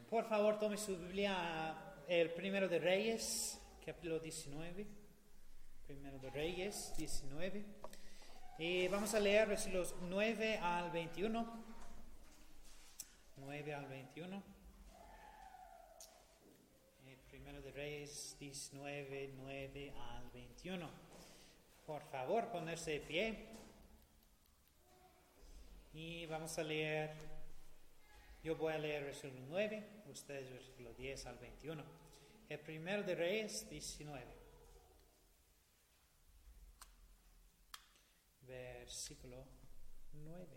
Por favor, tome su Biblia, el Primero de Reyes, capítulo 19. Primero de Reyes, 19. Y vamos a leer versículos 9 al 21. 9 al 21. Primero de Reyes, 19, 9 al 21. Por favor, ponerse de pie. Y vamos a leer, yo voy a leer versículo 9, ustedes versículo 10 al 21. El Primero de Reyes, 19. Versículo 9.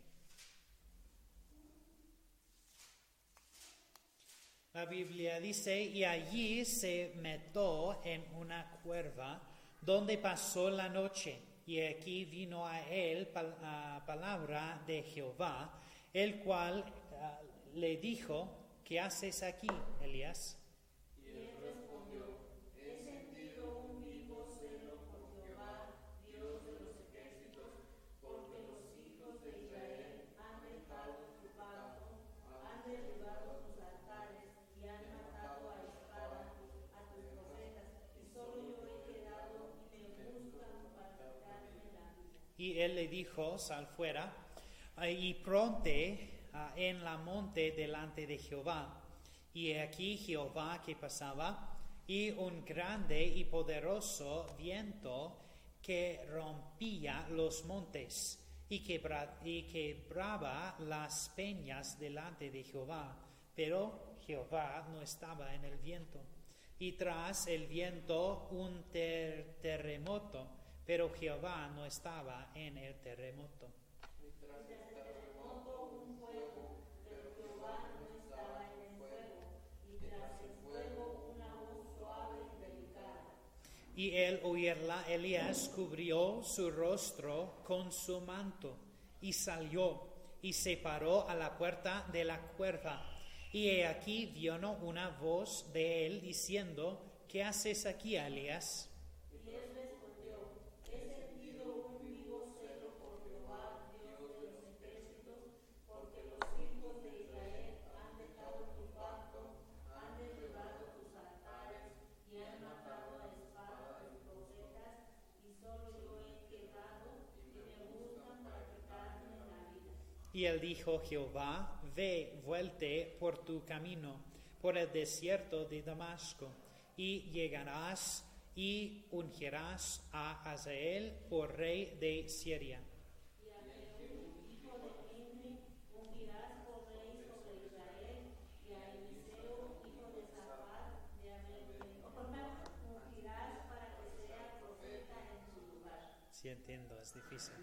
La Biblia dice, y allí se metió en una cueva donde pasó la noche. Y aquí vino a él palabra de Jehová, el cual le dijo, ¿qué haces aquí, Elías? Y él respondió, he sentido un vivo celo por Jehová, Dios de los ejércitos, porque los hijos de Israel han dejado tu pacto, han derribado tus altares y han matado a espada a tus profetas, y solo yo he quedado y me buscan para quitarme la vida. Y él le dijo, sal fuera, y pronte en la monte delante de Jehová. Y aquí Jehová que pasaba, y un grande y poderoso viento que rompía los montes, y quebraba las peñas delante de Jehová. Pero Jehová no estaba en el viento. Y tras el viento un terremoto, pero Jehová no estaba en el terremoto. Y tras el terremoto un fuego, pero Jehová no estaba en el fuego, y tras el fuego una voz suave y delicada. Y el oírla, Elías cubrió su rostro con su manto, y salió, y se paró a la puerta de la cueva. Y he aquí vino una voz de él diciendo, ¿qué haces aquí, Elías? Y él respondió, he sentido un vivo celo por Jehová, Dios de los ejércitos, porque los hijos de Israel han dejado tu pacto, han derribado tus altares y han matado a espada a tus profetas, y solo yo he quedado y me buscan para quitarme la vida. Y él dijo, Jehová, ve, vuelte por tu camino, por el desierto de Damasco, y llegarás y ungirás a Hazael por rey de Siria. Y a Jehú, hijo de Nimri, ungirás por rey sobre Israel, y a Eliseo, hijo de Safat, de Abel-Meholah, ungirás para que sea profeta en su lugar. Sí, entiendo, es difícil.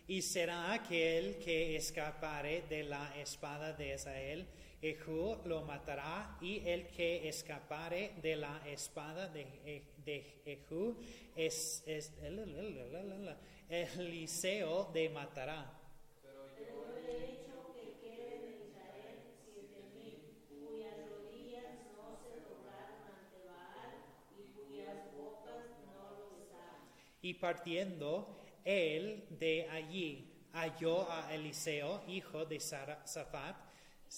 Y será aquel que escapare de la espada de Hazael, Jehú lo matará, y el que escapare de la espada de Jehú Eliseo de matará. Pero yo he hecho que queden en Israel 7,000, cuyas rodillas no se doblaron ante Baal, y cuyas bocas no lo besaron. Y partiendo él de allí, halló a Eliseo, hijo de Safat,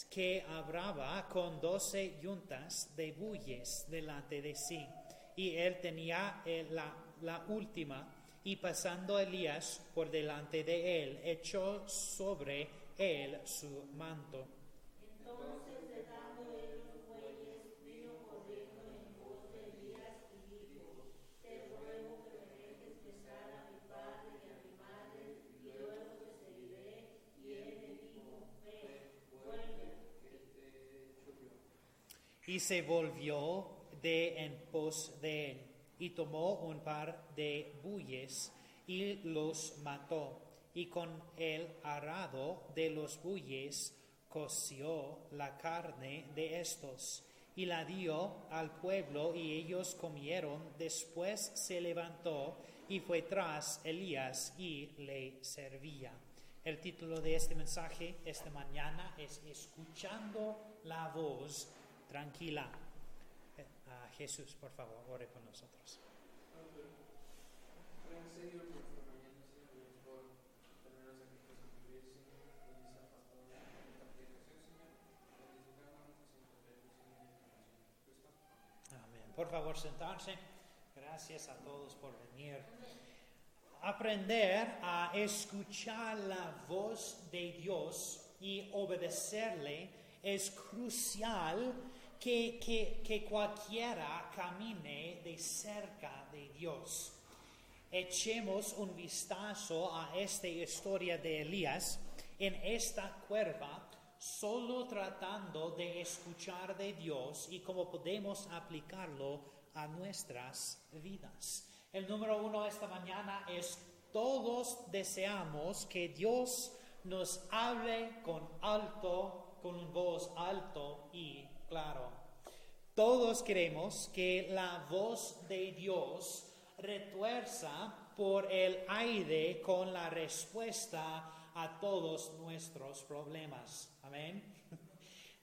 que hablaba con 12 yuntas de bueyes delante de sí. Y él tenía la última, y pasando Elías por delante de él, echó sobre él su manto. Entonces, dejando él los bueyes, vino corriendo en pos de Elías y dijo, te ruego que me dejes besar a mi padre y a mi madre, y luego te seguiré. Y él le dijo, ve, vuelve, que te he hecho yo. Y se volvió en pos de él, y tomó un par de bueyes, y los mató, y con el arado de los bueyes coció la carne de estos, y la dio al pueblo, y ellos comieron. Después se levantó, y fue tras Elías, y le servía. El título de este mensaje esta mañana es Escuchando la voz tranquila. Jesús, por favor, ore con nosotros. Gracias, Señor, por esta mañana, Señor, por tenernos aquí con su iglesia, Señor, y esa pastora de esta predicación, Señor. Bendice cada uno, Señor, por favor sentarse. Gracias a todos por venir. Aprender a escuchar la voz de Dios y obedecerle es crucial que cualquiera camine de cerca de Dios. Echemos un vistazo a esta historia de Elías en esta cueva, solo tratando de escuchar de Dios y cómo podemos aplicarlo a nuestras vidas. El número 1 esta mañana es: todos deseamos que Dios nos hable con voz alto y claro. Todos queremos que la voz de Dios retuerza por el aire con la respuesta a todos nuestros problemas. Amén.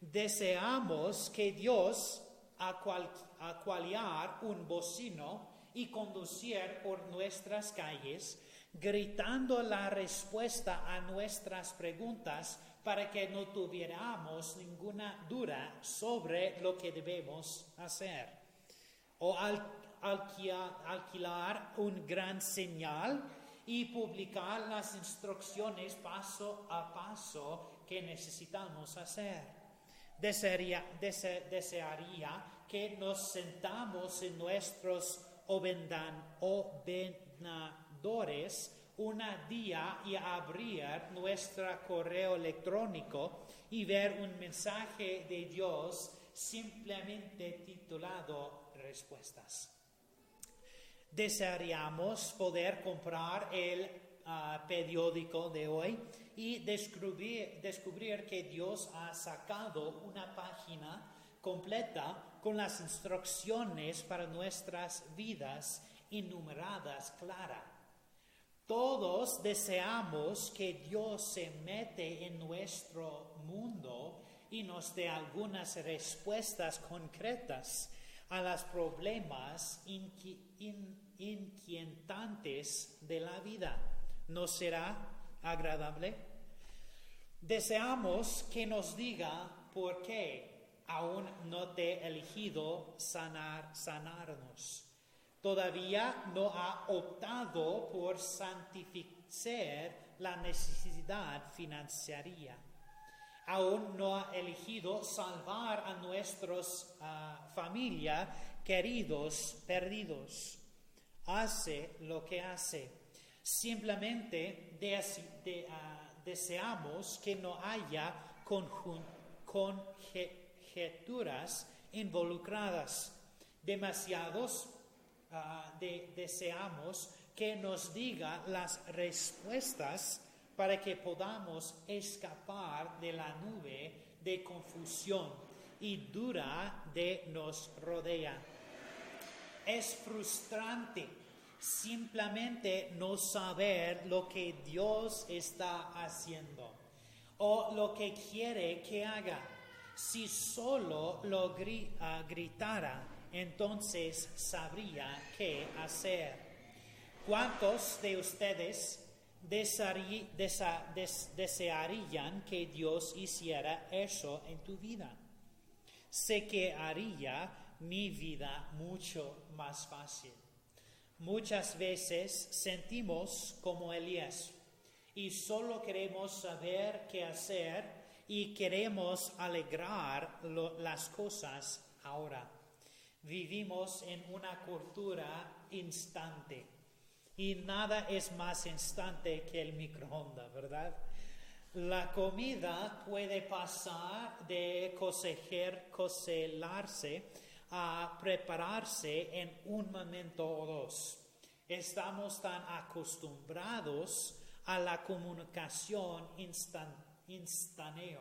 Deseamos que Dios acuallar un bocino y conducir por nuestras calles, gritando la respuesta a nuestras preguntas para que no tuviéramos ninguna duda sobre lo que debemos hacer. O alquilar un gran señal y publicar las instrucciones paso a paso que necesitamos hacer. Desearía que nos sentamos en nuestros ordenadores un día y abrir nuestro correo electrónico y ver un mensaje de Dios simplemente titulado Respuestas. Desearíamos poder comprar el periódico de hoy y descubrir que Dios ha sacado una página completa con las instrucciones para nuestras vidas enumeradas claras. Todos deseamos que Dios se mete en nuestro mundo y nos dé algunas respuestas concretas a los problemas inquietantes de la vida. ¿No será agradable? Deseamos que nos diga por qué aún no te he elegido sanarnos. Todavía no ha optado por santificar la necesidad financiera. Aún no ha elegido salvar a nuestros familia queridos perdidos. Hace lo que hace. Simplemente deseamos que no haya conjeturas involucradas. Demasiados deseamos que nos diga las respuestas para que podamos escapar de la nube de confusión y duda que nos rodea. Es frustrante simplemente no saber lo que Dios está haciendo o lo que quiere que haga. Si solo lo gritara, entonces sabría qué hacer. ¿Cuántos de ustedes desearían que Dios hiciera eso en tu vida? Sé que haría mi vida mucho más fácil. Muchas veces sentimos como Elías y solo queremos saber qué hacer y queremos alegrar las cosas ahora. Vivimos en una cultura instante y nada es más instante que el microondas, ¿verdad? La comida puede pasar de cocinarse a prepararse en un momento o dos. Estamos tan acostumbrados a la comunicación instantánea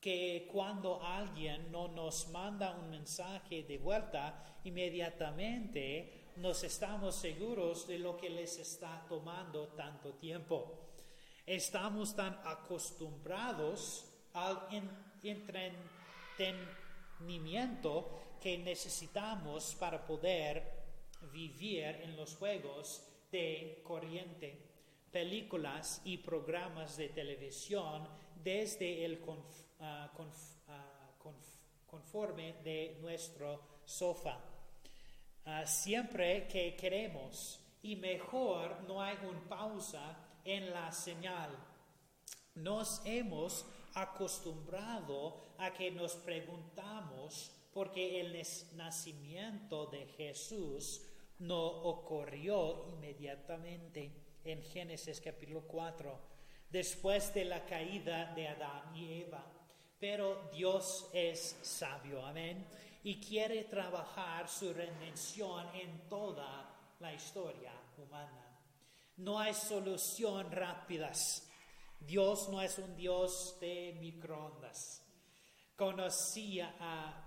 que cuando alguien no nos manda un mensaje de vuelta, inmediatamente nos estamos seguros de lo que les está tomando tanto tiempo. Estamos tan acostumbrados al entretenimiento que necesitamos para poder vivir en los juegos de corriente, películas y programas de televisión desde el conforme de nuestro sofá. siempre que queremos, y mejor no hay una pausa en la señal. Nos hemos acostumbrado a que nos preguntamos por qué el nacimiento de Jesús no ocurrió inmediatamente en Génesis capítulo 4, después de la caída de Adán y Eva. Pero Dios es sabio, amén, y quiere trabajar su redención en toda la historia humana. No hay solución rápidas. Dios no es un Dios de microondas.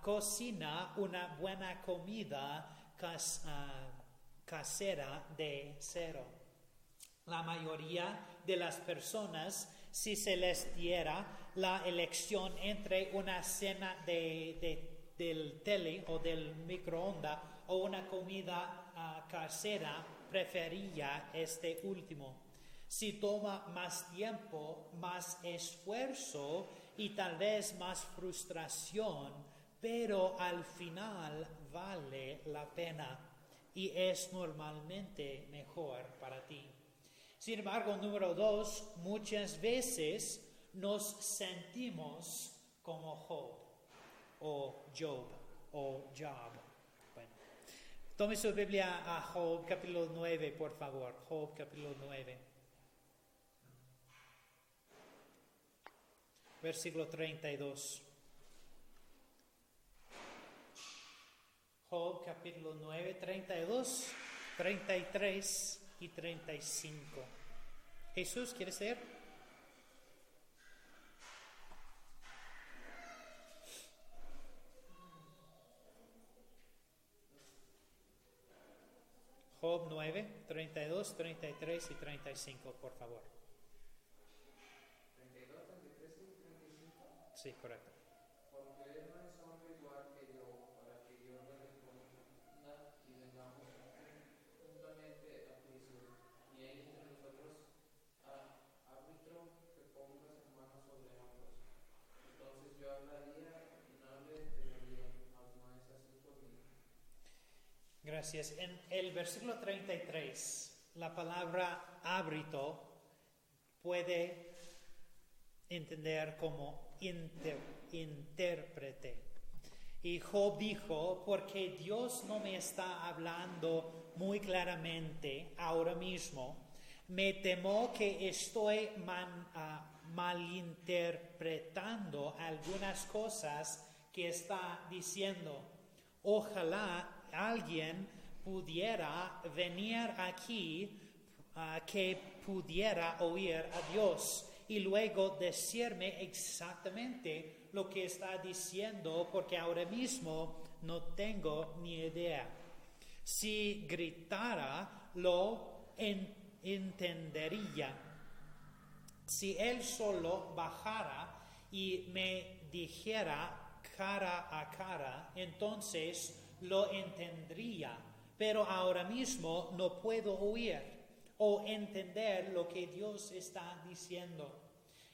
Cocina una buena comida casera de cero. La mayoría de las personas, si se les diera la elección entre una cena del tele o del microondas o una comida casera, preferiría este último. Si toma más tiempo, más esfuerzo y tal vez más frustración, pero al final vale la pena y es normalmente mejor para ti. Sin embargo, número 2, muchas veces nos sentimos como Job o Job o Job. Bueno, tome su Biblia a Job capítulo 9, por favor. Job capítulo 9. Versículo 32. Job capítulo 9, 32, 33 y 35. Jesús, ¿quiere ser? Job 9, 32, 33 y 35, por favor. 32, 33 y 35. Sí, correcto. Porque él no es hombre igual que yo, para que yo le responda y vengamos juntamente a juicio, ni hay entre nosotros árbitro que ponga sus manos sobre hombros. Entonces yo hablaría y no le temería, mas no es así por mí. Gracias. En el versículo 33, la palabra árbitro puede entender como intérprete. Y Job dijo, porque Dios no me está hablando muy claramente ahora mismo, me temo que estoy malinterpretando algunas cosas que está diciendo. Ojalá alguien pudiera venir aquí que pudiera oír a Dios y luego decirme exactamente lo que está diciendo, porque ahora mismo no tengo ni idea. Si gritara, lo entendería. Si él solo bajara y me dijera cara a cara, entonces lo entendería, pero ahora mismo no puedo oír o entender lo que Dios está diciendo.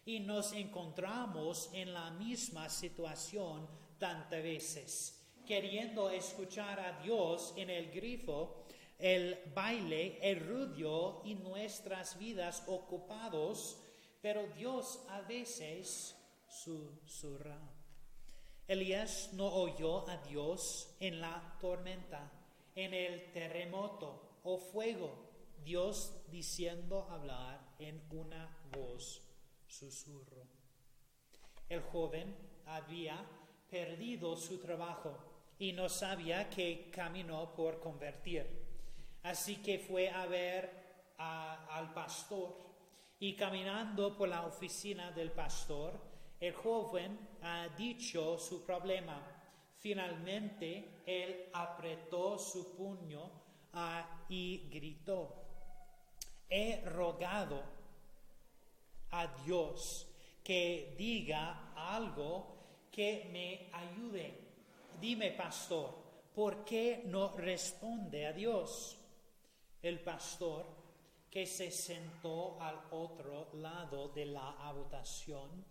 Y nos encontramos en la misma situación tantas veces, queriendo escuchar a Dios en el grifo, el baile, el ruido y nuestras vidas ocupados, pero Dios a veces susurra. Elías no oyó a Dios en la tormenta, en el terremoto o fuego. Dios diciendo hablar en una voz susurro. El joven había perdido su trabajo y no sabía qué camino por convertir. Así que fue a ver al pastor y caminando por la oficina del pastor, el joven ha dicho su problema. Finalmente, él apretó su puño y gritó: he rogado a Dios que diga algo que me ayude. Dime, pastor, ¿por qué no responde a Dios? El pastor, que se sentó al otro lado de la habitación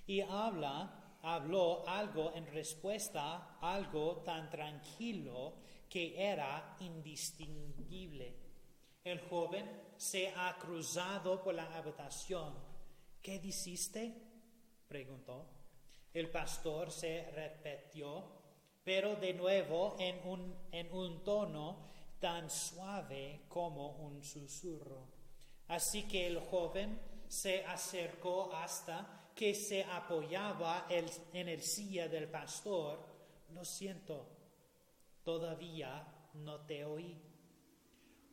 y habló algo en respuesta, algo tan tranquilo que era indistinguible. El joven se ha cruzado por la habitación. ¿Qué dijiste?, preguntó. El pastor se repitió, pero de nuevo en un tono tan suave como un susurro. Así que el joven se acercó hasta que se apoyaba en el silla del pastor. Lo siento, todavía no te oí.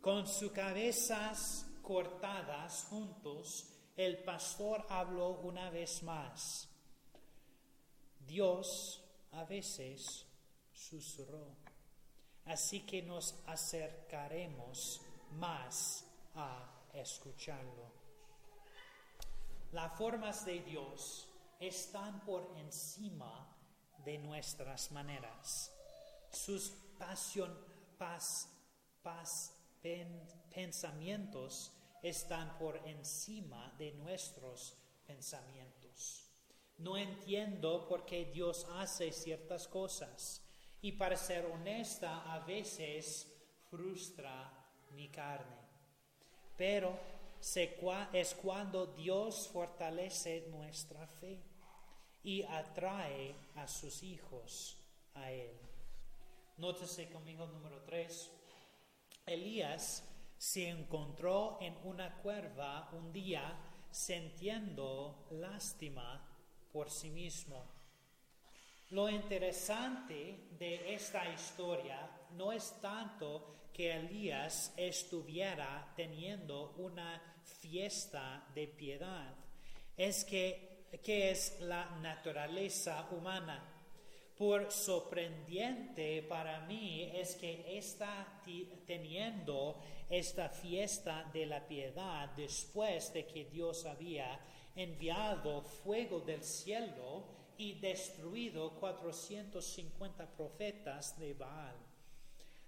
Con sus cabezas cortadas juntos, el pastor habló una vez más. Dios a veces susurró, así que nos acercaremos más a escucharlo. Las formas de Dios están por encima de nuestras maneras. Sus pensamientos están por encima de nuestros pensamientos. No entiendo por qué Dios hace ciertas cosas, y para ser honesta, a veces frustra mi carne. Pero es cuando Dios fortalece nuestra fe y atrae a sus hijos a Él. Nótese conmigo número 3. Elías se encontró en una cueva un día sintiendo lástima por sí mismo. Lo interesante de esta historia no es tanto que Elías estuviera teniendo una fiesta de piedad, es que es la naturaleza humana. Por sorprendente para mí es que está teniendo esta fiesta de la piedad después de que Dios había enviado fuego del cielo y destruido 450 profetas de Baal.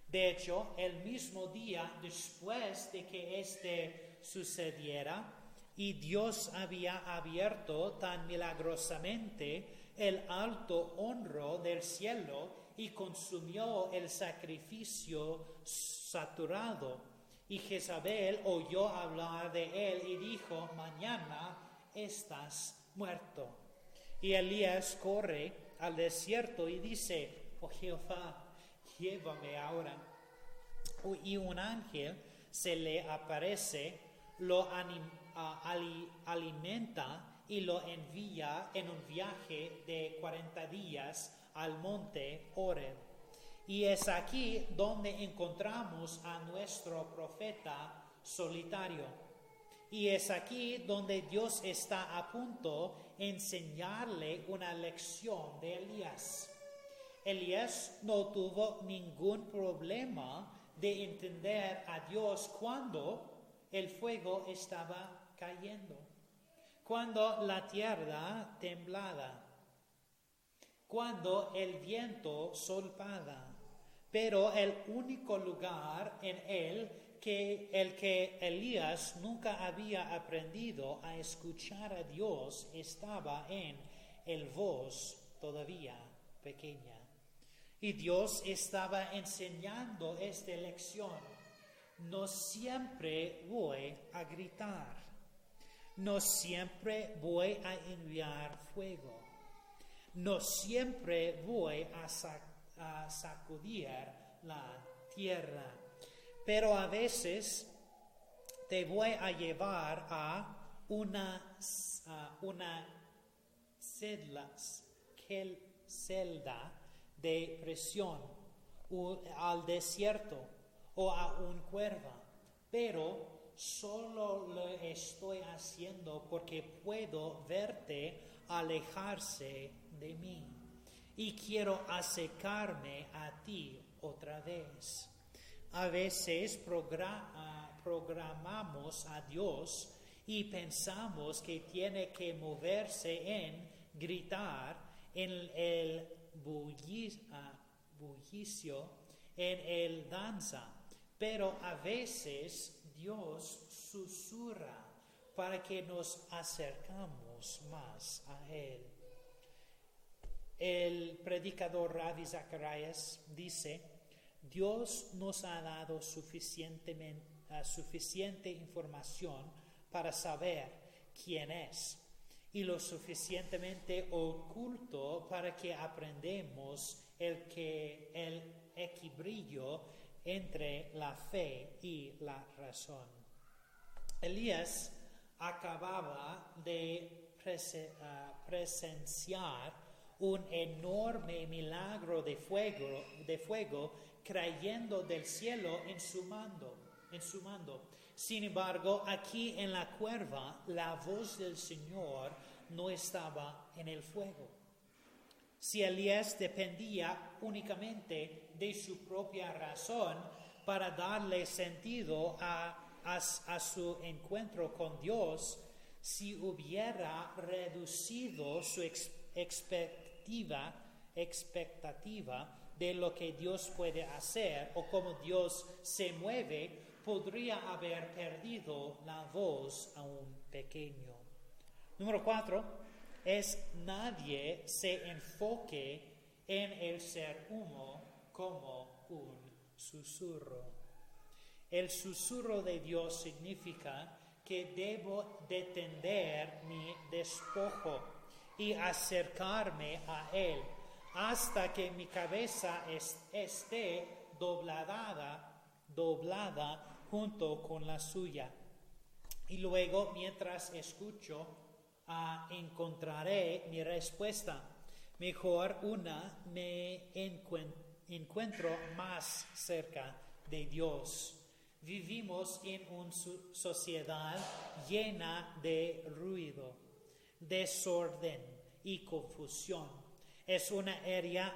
De hecho, el mismo día después de que este sucediera y Dios había abierto tan milagrosamente el alto honro del cielo y consumió el sacrificio saturado, y Jezabel oyó hablar de él y dijo: mañana estás muerto. Y Elías corre al desierto y dice: oh Jehová, llévame ahora. Y un ángel se le aparece, lo alimenta y lo envía en un viaje de 40 días al monte Horeb. Y es aquí donde encontramos a nuestro profeta solitario. Y es aquí donde Dios está a punto de enseñarle una lección de Elías. Elías no tuvo ningún problema de entender a Dios cuando el fuego estaba cayendo, cuando la tierra temblaba, cuando el viento soplaba. Pero el único lugar en el que Elías nunca había aprendido a escuchar a Dios estaba en el voz todavía pequeña. Y Dios estaba enseñando esta lección. No siempre voy a gritar. No siempre voy a enviar fuego. No siempre voy a sacudir la tierra. Pero a veces te voy a llevar a una celda de prisión, o al desierto, o a un cueva. Pero solo lo estoy haciendo porque puedo verte alejarse de mí. Y quiero acercarme a ti otra vez. A veces programamos a Dios y pensamos que tiene que moverse en gritar, en el bullicio, en el danza. Pero a veces Dios susurra para que nos acercamos más a Él. El predicador Ravi Zacharias dice: Dios nos ha dado suficiente información para saber quién es y lo suficientemente oculto para que aprendamos el equilibrio entre la fe y la razón. Elías acababa de presenciar un enorme milagro de fuego cayendo del cielo en su mando. Sin embargo, aquí en la cueva, la voz del Señor no estaba en el fuego. Si Elías dependía únicamente de su propia razón para darle sentido a su encuentro con Dios, si hubiera reducido su expectativa de lo que Dios puede hacer o cómo Dios se mueve, podría haber perdido la voz aún pequeño. Número 4 es nadie se enfoque en el ser humo como un susurro. El susurro de Dios significa que debo detener mi despojo y acercarme a Él hasta que mi cabeza esté doblada junto con la suya. Y luego, mientras escucho, encontraré mi respuesta. Mejor me encuentro más cerca de Dios. Vivimos en una sociedad llena de ruido, desorden y confusión. Es una área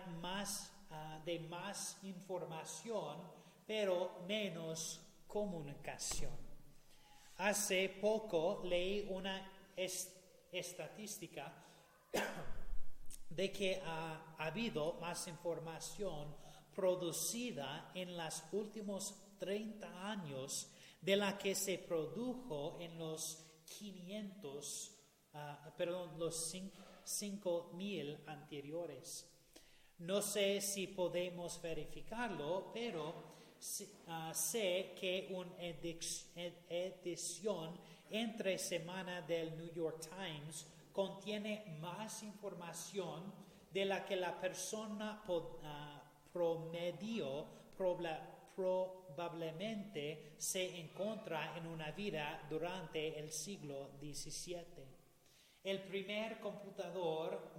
de más información, pero menos comunicación. Hace poco leí una estadística de que ha habido más información producida en los últimos 30 años de la que se produjo en los 5,000 anteriores. No sé si podemos verificarlo, pero sé que una edición entre semana del New York Times contiene más información de la que la persona promedio probablemente se encuentra en una vida durante el siglo XVII. El primer computador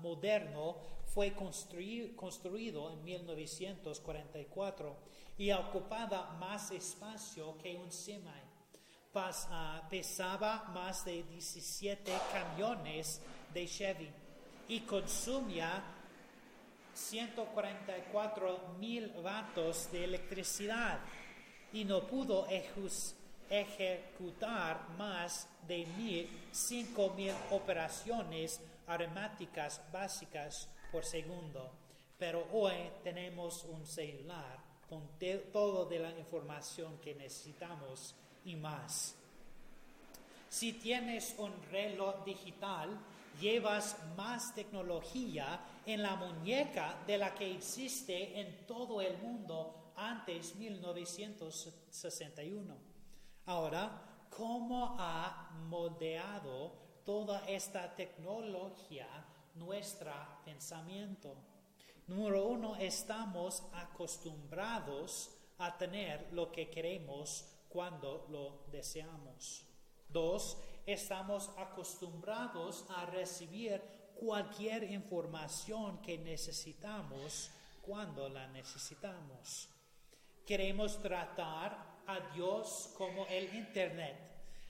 moderno fue construido en 1944 y ocupaba más espacio que un semi. Pesaba más de 17 camiones de Chevy y consumía 144,000 vatios de electricidad y no pudo ejecutar más de 5,000 operaciones aritméticas básicas por segundo. Pero hoy tenemos un celular con toda la información que necesitamos y más. Si tienes un reloj digital, llevas más tecnología en la muñeca de la que existe en todo el mundo antes de 1961. Ahora, ¿cómo ha moldeado toda esta tecnología nuestro pensamiento? Número 1, estamos acostumbrados a tener lo que queremos cuando lo deseamos. 2, estamos acostumbrados a recibir cualquier información que necesitamos cuando la necesitamos. Queremos tratar a Dios como el Internet,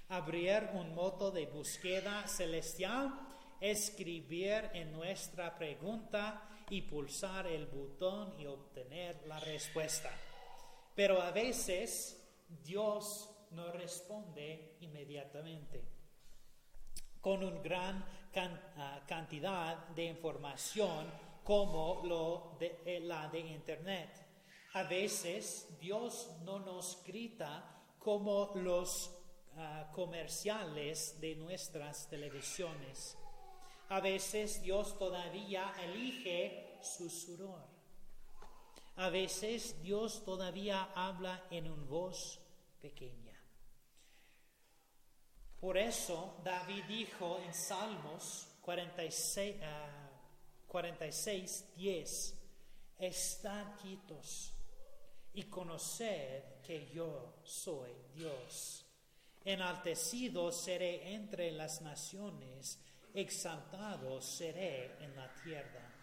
abrir un motor de búsqueda celestial, escribir en nuestra pregunta y pulsar el botón y obtener la respuesta. Pero a veces Dios no responde inmediatamente con una gran cantidad de información como la de Internet. A veces Dios no nos grita como los comerciales de nuestras televisiones. A veces Dios todavía elige susurrar. A veces Dios todavía habla en una voz pequeña. Por eso David dijo en Salmos 46:10, estad quietos y conoced que yo soy Dios. Enaltecido seré entre las naciones, exaltado seré en la tierra.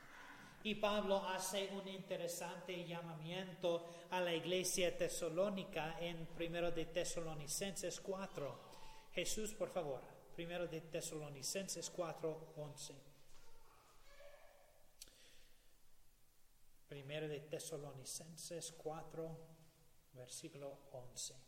Y Pablo hace un interesante llamamiento a la iglesia tesalónica en 1 de Tesalonicenses 4. Jesús, por favor, 1 de Tesalonicenses 4:11. 1 de Tesalonicenses 4, versículo 11.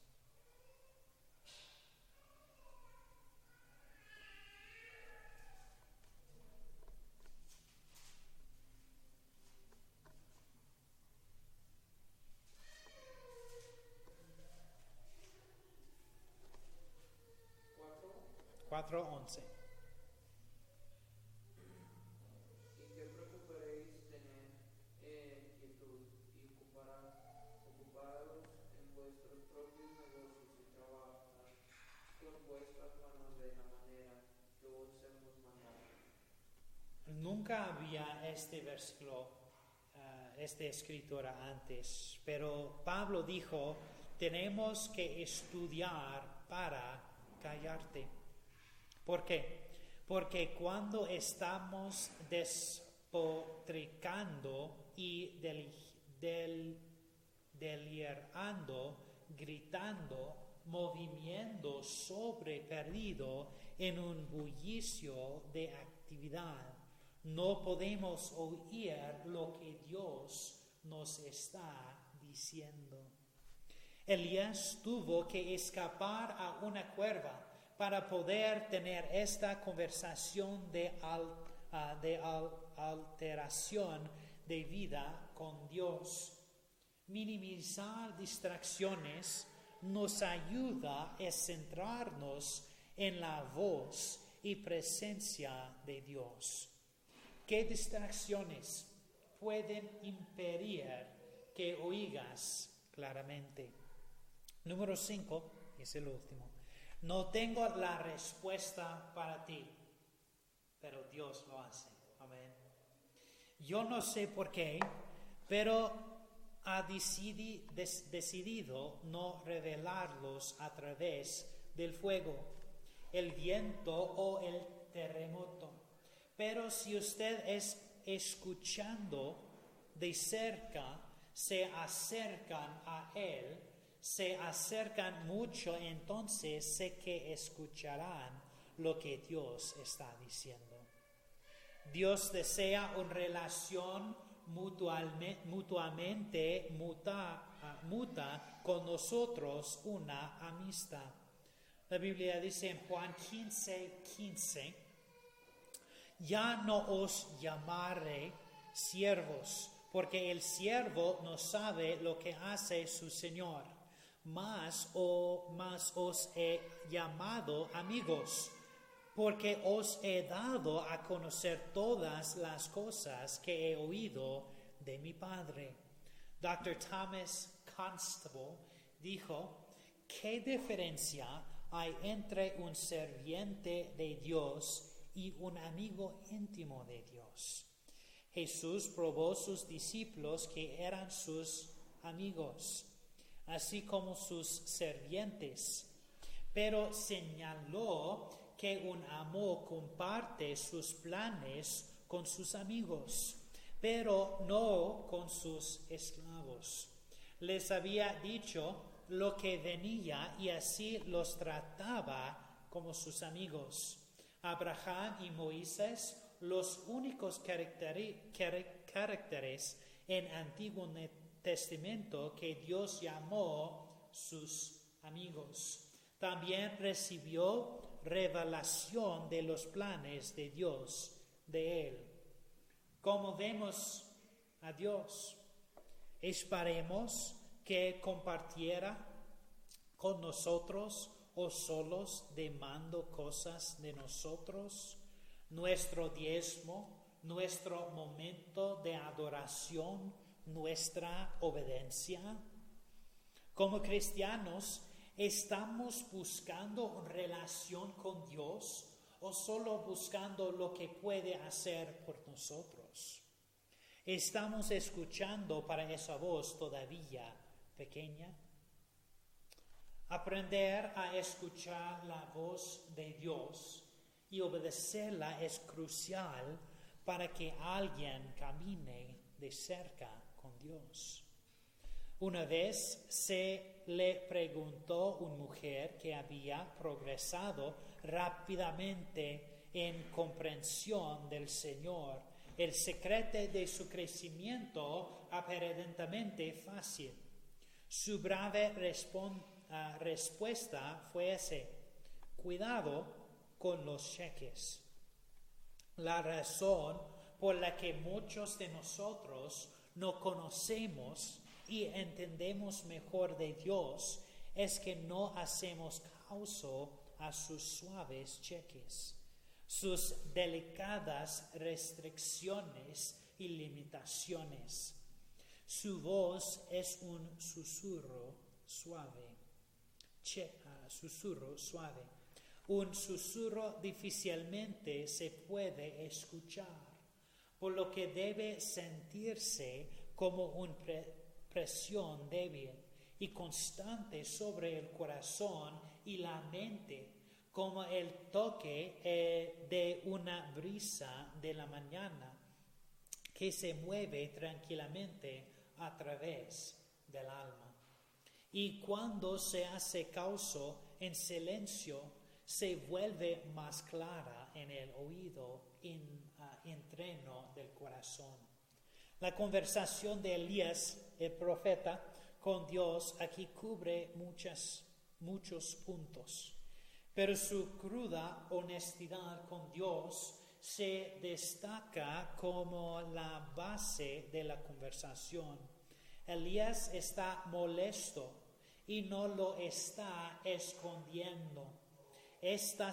Cuatro. 4:11. Y que procuréis tener quietud y ocupados en vuestros propios negocios y trabajar con vuestras manos de la manera que os hemos mandado. Nunca había este versículo, esta escritura antes, pero Pablo dijo, tenemos que estudiar para callarte. ¿Por qué? Porque cuando estamos despotricando y delirando, gritando, moviendo sobre perdido en un bullicio de actividad, no podemos oír lo que Dios nos está diciendo. Elías tuvo que escapar a una cueva para poder tener esta conversación de alteración de vida con Dios. Minimizar distracciones nos ayuda a centrarnos en la voz y presencia de Dios. ¿Qué distracciones pueden impedir que oigas claramente? Número 5, es el último. No tengo la respuesta para ti, pero Dios lo hace. Amén. Yo no sé por qué, pero ha decidido no revelarlos a través del fuego, el viento o el terremoto. Pero si usted es escuchando de cerca, se acercan a Él, se acercan mucho, entonces sé que escucharán lo que Dios está diciendo. Dios desea una relación mutuamente muta con nosotros, una amistad. La Biblia dice en Juan 15:15, ya no os llamaré siervos, porque el siervo no sabe lo que hace su Señor, mas os he llamado amigos, porque os he dado a conocer todas las cosas que he oído de mi Padre. Dr. Thomas Constable dijo, ¿qué diferencia hay entre un sirviente de Dios y un amigo íntimo de Dios? Jesús probó sus discípulos que eran sus amigos, así como sus sirvientes, pero señaló que un amo comparte sus planes con sus amigos, pero no con sus esclavos. Les había dicho lo que venía y así los trataba como sus amigos. Abraham y Moisés, los únicos caracteres en Antiguo Testamento que Dios llamó sus amigos. También recibió revelación de los planes de Dios, de Él. ¿Cómo vemos a Dios? Esperemos que compartiera con nosotros o solos demandando cosas de nosotros, nuestro diezmo, nuestro momento de adoración, nuestra obediencia? Como cristianos, ¿estamos buscando relación con Dios o solo buscando lo que puede hacer por nosotros? ¿Estamos escuchando para esa voz todavía pequeña? Aprender a escuchar la voz de Dios y obedecerla es crucial para que alguien camine de cerca con Dios. Una vez se le preguntó a una mujer que había progresado rápidamente en comprensión del Señor el secreto de su crecimiento aparentemente fácil. Su breve respuesta fue ese: cuidado con los cheques. La razón por la que muchos de nosotros no conocemos y entendemos mejor de Dios es que no hacemos caso a sus suaves cheques, sus delicadas restricciones y limitaciones. Su voz es un susurro suave. Un susurro difícilmente se puede escuchar, por lo que debe sentirse como una presión débil y constante sobre el corazón y la mente, como el toque de una brisa de la mañana que se mueve tranquilamente a través del alma. Y cuando se hace caso en silencio, se vuelve más clara en el oído interno del corazón. La conversación de Elías, el profeta, con Dios aquí cubre muchos puntos, pero su cruda honestidad con Dios se destaca como la base de la conversación. Elías está molesto y no lo está escondiendo. Está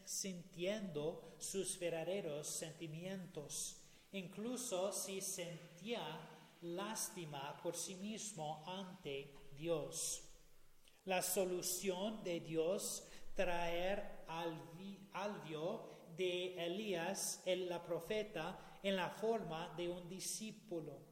sintiendo sus verdaderos sentimientos, incluso si sentía lástima por sí mismo ante Dios. La solución de Dios traer alivio de Elías, el profeta, en la forma de un discípulo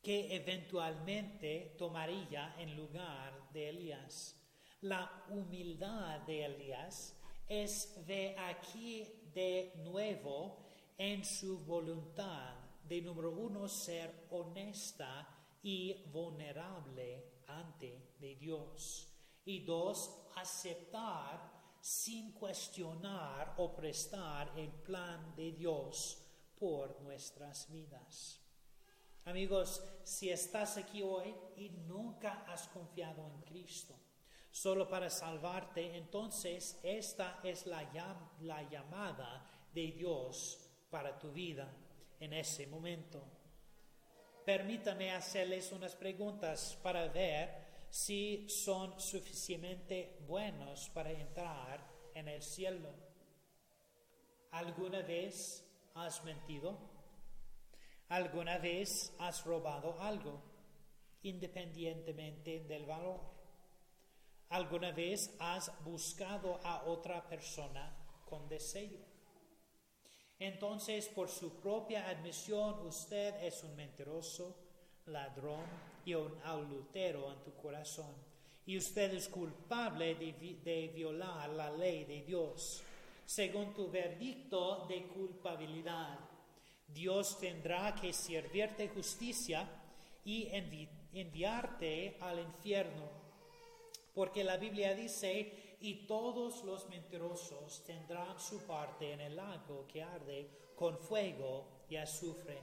que eventualmente tomaría en lugar de Elías. La humildad de Elías es ver aquí de nuevo en su voluntad de, número uno, ser honesta y vulnerable ante de Dios. Y dos, aceptar sin cuestionar o prestar el plan de Dios por nuestras vidas. Amigos, si estás aquí hoy y nunca has confiado en Cristo solo para salvarte, entonces esta es la llamada de Dios para tu vida en ese momento. Permítame hacerles unas preguntas para ver si son suficientemente buenos para entrar en el cielo. ¿Alguna vez has mentido? ¿Alguna vez has robado algo, independientemente del valor? ¿Alguna vez has buscado a otra persona con deseo? Entonces, por su propia admisión, usted es un mentiroso, ladrón y un adúltero en tu corazón. Y usted es culpable de violar la ley de Dios. Según tu verdicto de culpabilidad, Dios tendrá que servirte justicia y enviarte al infierno. Porque la Biblia dice: y todos los mentirosos tendrán su parte en el lago que arde con fuego y azufre.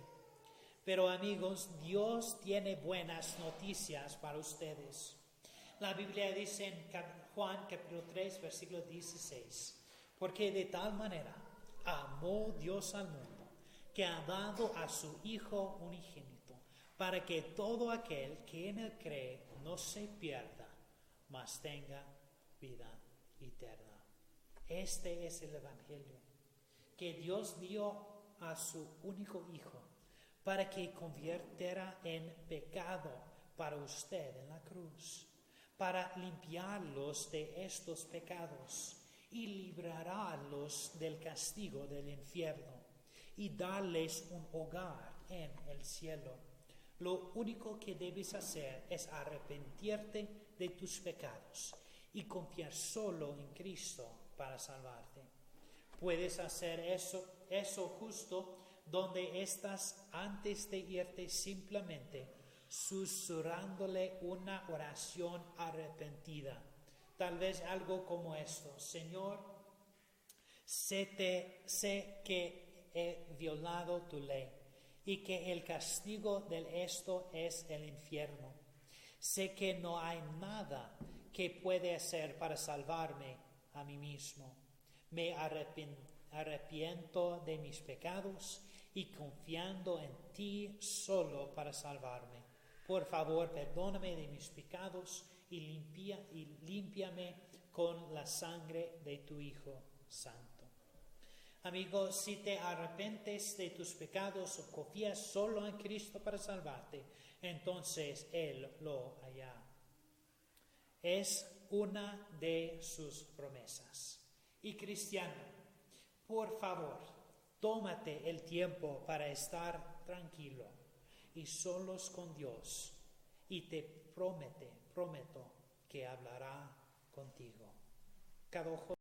Pero amigos, Dios tiene buenas noticias para ustedes. La Biblia dice en Juan capítulo 3, versículo 16: porque de tal manera amó Dios al mundo, que ha dado a su Hijo unigénito, para que todo aquel que en él cree no se pierda, mas tenga vida eterna. Este es el Evangelio, que Dios dio a su único Hijo, para que convirtiera en pecado para usted en la cruz, para limpiarlos de estos pecados y librarlos del castigo del infierno y darles un hogar en el cielo. Lo único que debes hacer es arrepentirte de tus pecados y confiar solo en Cristo para salvarte. Puedes hacer eso justo donde estás antes de irte, simplemente susurrándole una oración arrepentida. Tal vez algo como esto: Señor, sé que he violado tu ley y que el castigo de esto es el infierno. Sé que no hay nada que pueda hacer para salvarme a mí mismo. Me arrepiento de mis pecados y confiando en ti solo para salvarme. Por favor, perdóname de mis pecados y límpiame con la sangre de tu Hijo Santo. Amigo, si te arrepientes de tus pecados o confías solo en Cristo para salvarte, entonces Él lo hará. Es una de sus promesas. Y cristiano, por favor, tómate el tiempo para estar tranquilo y solos con Dios, y te prometo que hablará contigo. Cada ojo